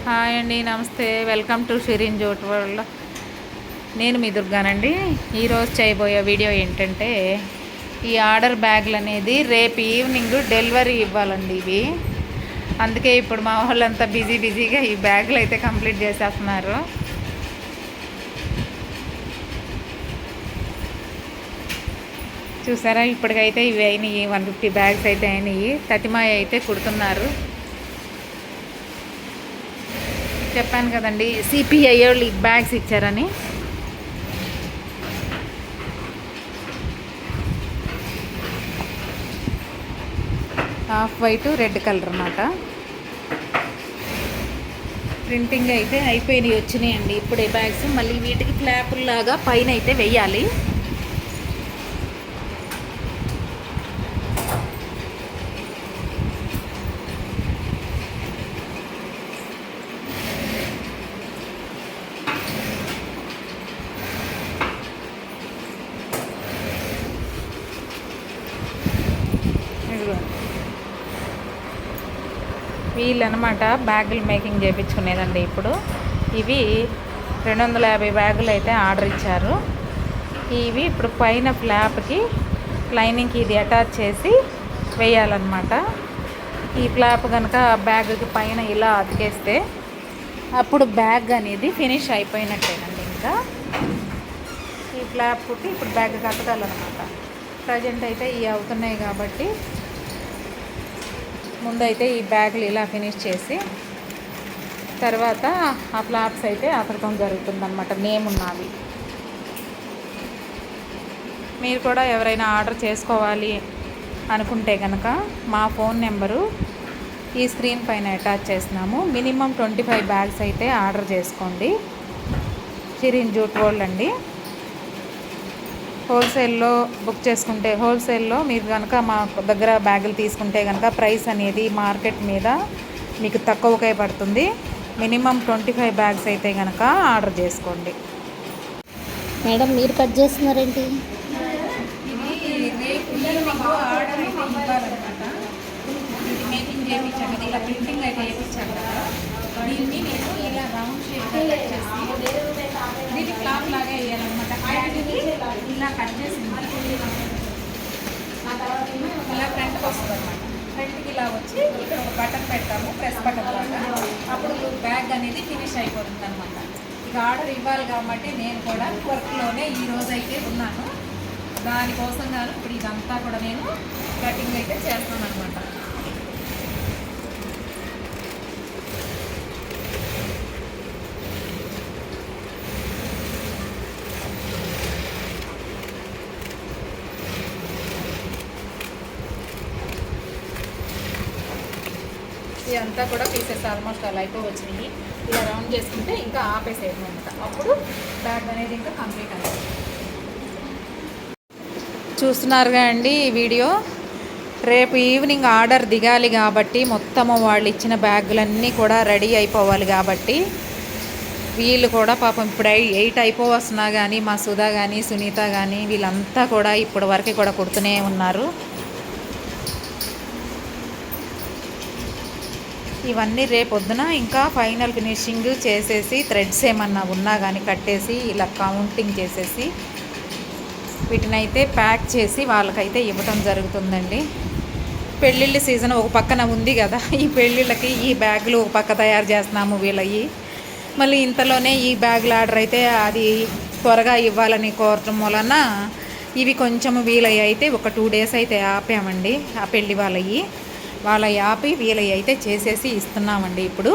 Hi అండి, నమస్తే. Welcome to Shirin jot world. నేను మీ దుర్గానండి. ఈరోజు చేయబోయే వీడియో ఏంటంటే, ఈ ఆర్డర్ బ్యాగులు అనేది రేపు ఈవినింగ్ డెలివరీ ఇవ్వాలండి ఇవి. అందుకే ఇప్పుడు మా వాళ్ళంతా బిజీగా ఈ బ్యాగులు అయితే కంప్లీట్ చేసేస్తున్నారు. చూసారా, ఇప్పటికైతే ఇవి అయినాయి. 150 బ్యాగ్స్ అయితే అయినాయి. తతిమాయ అయితే కుడుతున్నారు. చెప్పాను కదండి, సిపిఐ వాళ్ళు ఈ బ్యాగ్స్ ఇచ్చారని. హాఫ్ వైట్ రెడ్ కలర్ అన్నమాట. ప్రింటింగ్ అయితే అయిపోయినాయి, వచ్చినాయండి ఇప్పుడే బ్యాగ్స్. మళ్ళీ వీటికి ఫ్లాపుల్లాగా పైన అయితే వెయ్యాలి. వీళ్ళు అనమాట బ్యాగులు మేకింగ్ చేయించుకునేదండి. ఇప్పుడు ఇవి 250 బ్యాగులు అయితే ఆర్డర్ ఇచ్చారు. ఇవి ఇప్పుడు పైన ఫ్లాప్కి లైనింగ్కి ఇది అటాచ్ చేసి వేయాలన్నమాట. ఈ ఫ్లాప్ కనుక బ్యాగ్కి పైన ఇలా అతికేస్తే అప్పుడు బ్యాగ్ అనేది ఫినిష్ అయిపోయినట్టేనండి. ఇంకా ఈ ఫ్లాప్కి ఇప్పుడు బ్యాగ్ కట్టాలన్నమాట. ప్రజెంట్ అయితే ఇవి అవుతున్నాయి కాబట్టి ముందైతే ఈ బ్యాగులు ఇలా ఫినిష్ చేసి తర్వాత ఆ ఫ్లాప్స్ అయితే అతకడం జరుగుతుందన్నమాట. నేమ్ ఉన్నవి. మీరు కూడా ఎవరైనా ఆర్డర్ చేసుకోవాలి అనుకుంటే కనుక మా ఫోన్ నెంబరు ఈ స్క్రీన్ పైన అటాచ్ చేస్తున్నాము. మినిమం 25 బ్యాగ్స్ అయితే ఆర్డర్ చేసుకోండి. షిరిన్ జూట్ వరల్డ్ అండి. హోల్సేల్లో బుక్ చేసుకుంటే, హోల్సేల్లో మీరు కనుక మా దగ్గర బ్యాగులు తీసుకుంటే కనుక ప్రైస్ అనేది మార్కెట్ మీద మీకు తక్కువకే పడుతుంది. మినిమం 25 బ్యాగ్స్ అయితే కనుక ఆర్డర్ చేసుకోండి. మేడం, మీరు కట్ చేస్తున్నారేంటి? ఇది ఆర్డర్ అయితే ఇవ్వాలన్నమాట. ఇది మేకింగ్ చేయించాను కదా, ఇలా ప్రింటింగ్ అయితే చేయించాను కదా, దీన్ని నేను ఇలా రౌండ్ షేప్లో కట్ చేసి దీన్ని క్లాత్ లాగా వేయాలన్నమాట. ఇలా కట్ చేసి ఇలా ఫ్రంట్కి వస్తుంది అనమాట. ఫ్రంట్కి ఇలా వచ్చి ఇక్కడ ఒక బటన్ పెడతాము, ప్రెస్ బటన్ లాగా. అప్పుడు బ్యాగ్ అనేది ఫినిష్ అయిపోతుంది అనమాట. ఇక ఆర్డర్ ఇవ్వాలి కాబట్టి నేను కూడా వర్క్లోనే ఈరోజు అయితే ఉన్నాను. దానికోసం గాను ఇప్పుడు ఇదంతా కూడా నేను కటింగ్ అయితే చేస్తాను అనమాట. ఇదంతా కూడా పీసెస్ ఆల్మోస్ట్ అలా అయిపో వచ్చినాయి. ఇలా రౌండ్ చేసుకుంటే ఇంకా ఆపేసేది అనమాట. అప్పుడు బ్యాగ్ అనేది ఇంకా కంప్లీట్ అయింది. చూస్తున్నారుగా అండి ఈ వీడియో. రేపు ఈవినింగ్ ఆర్డర్ దిగాలి కాబట్టి మొత్తము వాళ్ళు ఇచ్చిన బ్యాగులన్నీ కూడా రెడీ అయిపోవాలి కాబట్టి వీళ్ళు కూడా పాపం ఇప్పుడు 8 అయిపోవస్తున్నా కానీ మా సుధా కానీ సునీత కానీ వీళ్ళంతా కూడా ఇప్పటి వరకు కూడా కుడుతూనే ఉన్నారు. ఇవన్నీ రేపొద్దున ఇంకా ఫైనల్ ఫినిషింగ్ చేసేసి థ్రెడ్స్ ఏమన్నా ఉన్నా కానీ కట్టేసి ఇలా కౌంటింగ్ చేసేసి వీటినైతే ప్యాక్ చేసి వాళ్ళకైతే ఇవ్వటం జరుగుతుందండి. పెళ్ళిళ్ళ సీజన్ ఒక పక్కన ఉంది కదా, ఈ పెళ్ళిళ్ళకి ఈ బ్యాగులు ఒక పక్క తయారు చేస్తున్నాము వీళ్ళవి. మళ్ళీ ఇంతలోనే ఈ బ్యాగులు ఆర్డర్ అయితే అది త్వరగా ఇవ్వాలని కోరటం వలన ఇవి కొంచెం వీళ్ళవి అయితే ఒక 2 డేస్ అయితే ఆపామండి. ఆ పెళ్ళి వాళ్ళవి ఆపి వీళ్ళవి అయితే చేసేసి ఇస్తున్నామండి ఇప్పుడు.